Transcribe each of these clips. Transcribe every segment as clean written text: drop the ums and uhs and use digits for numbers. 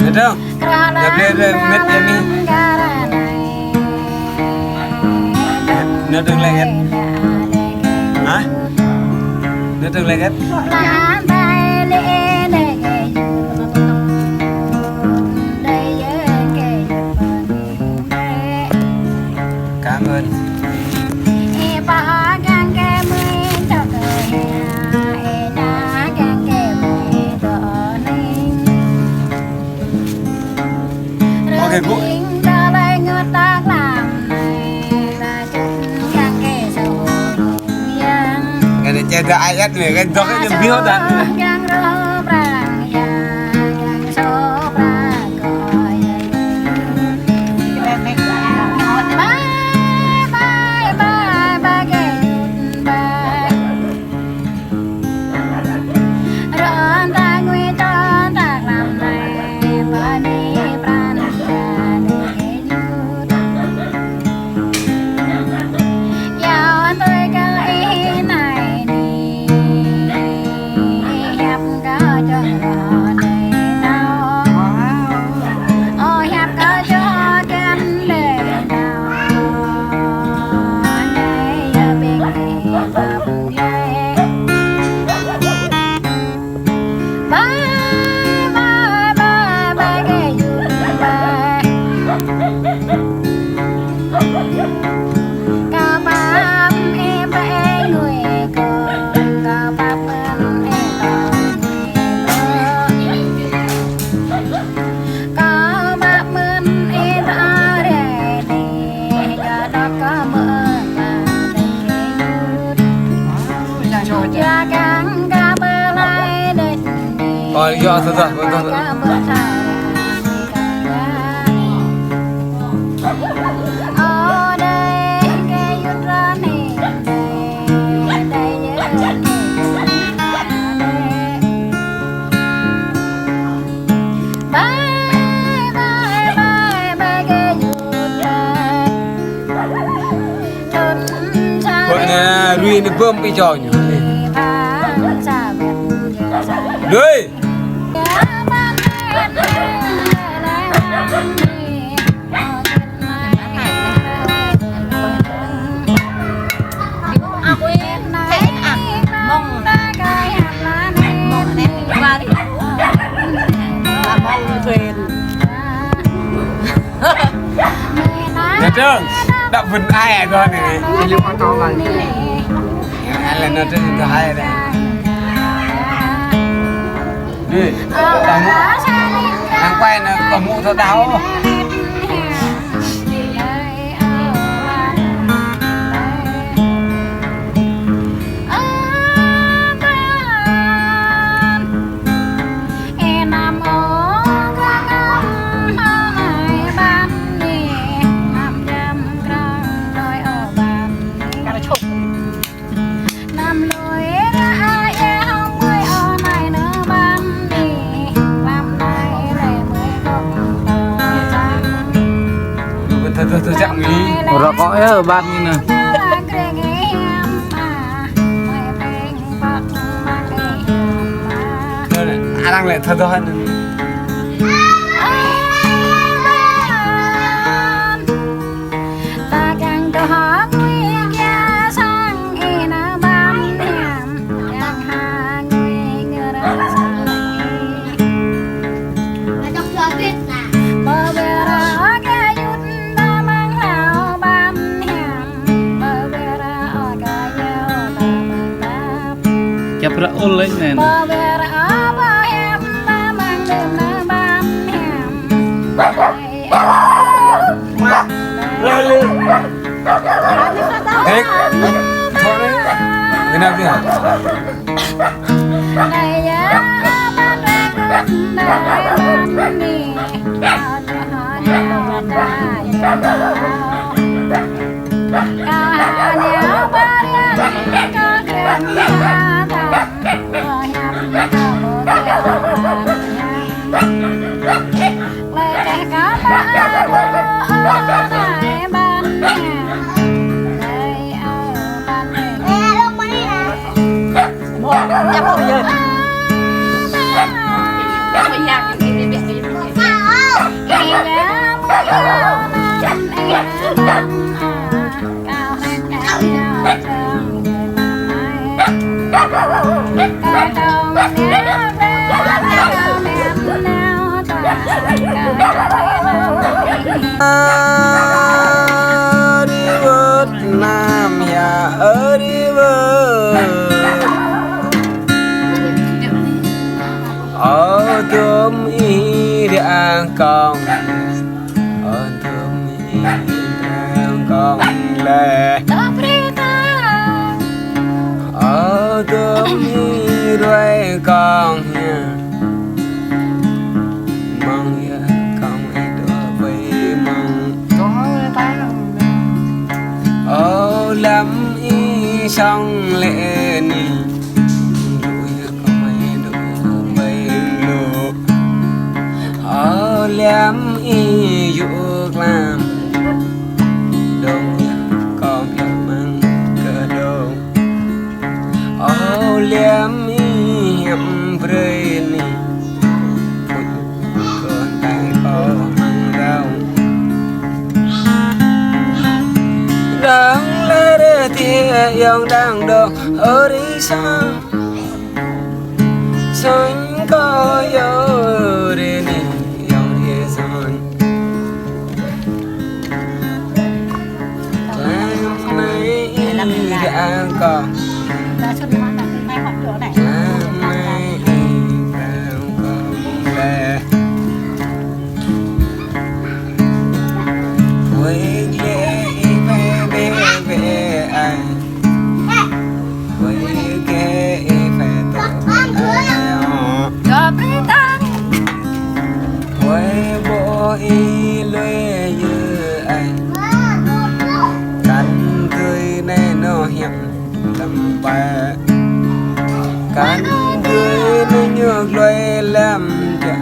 Betul. Lebih met ini. Nudung lagi. Hah? Nudung lagi. Cảm ơn. Okay, bu. Cái này chơi đại nhất này cái đó cái niềm biếu đàn. Oh iya, betul. Rui ini bom hijaunya. Rui. Trơn đập vinh ai rồi này như con to rồi anh là nó trên thứ hai đây đi đang quay nó còn mũ thao đáo tôi chạm ý rồi có ở ban như này anh đang lại thật hơn chắp ra ôn lên này Ê, thôi đấy, cái nào kìa Hãy subscribe cho kênh Ghiền Mì Gõ để không bỏ lỡ những video hấp dẫn. Nhắm rồi giờ. Bây giờ cái việc gì Nam ya ở thơm y đang còn ở thơm y đang còn lệ ở thơm y rồi còn mong ya không ai được về mong ở lắm y xong lệ ni lắm y dụ làm đông con mang cờ đông ô lắm y hầm rơi ni con tay có mang rau đang lê đê tia yêu đang đông ở đi sang xanh có yêu đi ni đang còn đã xuân hoa là từ nay họ chỗ này đang còn lệ quay ghé về về ai quay ghé về cho biết tan quay bộ y lê như ai cánh tươi này nó hiệp làm ba cánh tươi nó nhược loay làm chả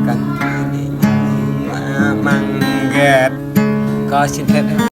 cánh tươi này mà mang ghét có xin phép